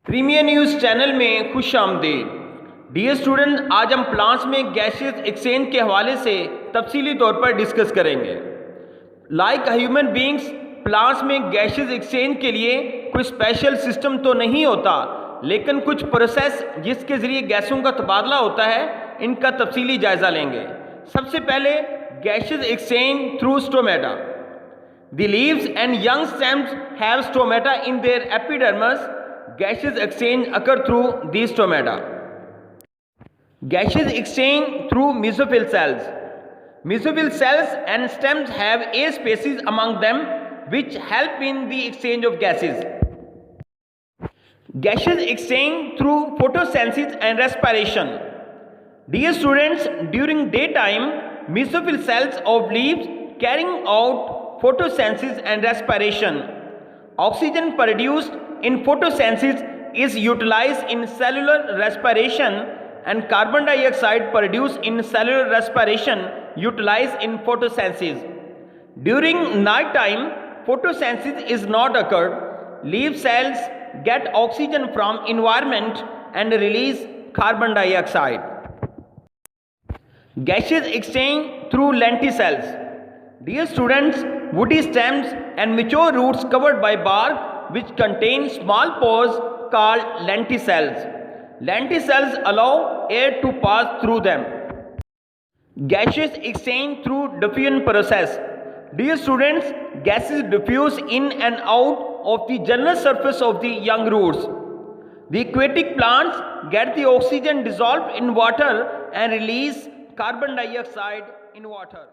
Premiere news channel में खुश आमदीद। डियर स्टूडेंट, आज हम प्लांट्स में गैसेस एक्सचेंज के हवाले से तफसीली तौर पर डिस्कस करेंगे। लाइक ह्यूमन बींग्स, प्लांट्स में गैसेस एक्सचेंज के लिए कोई स्पेशल सिस्टम तो नहीं होता, लेकिन कुछ प्रोसेस जिसके ज़रिए गैसों का तबादला होता है, इनका तफसीली जायज़ा लेंगे। सबसे पहले gases exchange through stomata. The leaves and young stems have stomata in their epidermis. Gaseous exchange occur through these stomata. Gaseous exchange through mesophyll cells. Mesophyll cells and stems have air spaces among them which help in the exchange of gases. Gaseous exchange through photosynthesis and respiration. Dear students, during daytime, mesophyll cells of leaves carrying out photosynthesis and respiration. Oxygen produced in photosynthesis is utilized in cellular respiration, and carbon dioxide produced in cellular respiration utilized in photosynthesis. During night time, photosynthesis is not occurred. Leaf cells get oxygen from environment and release carbon dioxide. Gaseous exchange through lenticels. Dear students, woody stems and mature roots covered by bark which contain small pores called lenticels. Lenticels allow air to pass through them. Gaseous exchange through diffusion process. Dear students, gases diffuse in and out of the general surface of the young roots. The aquatic plants get the oxygen dissolved in water and release carbon dioxide in water.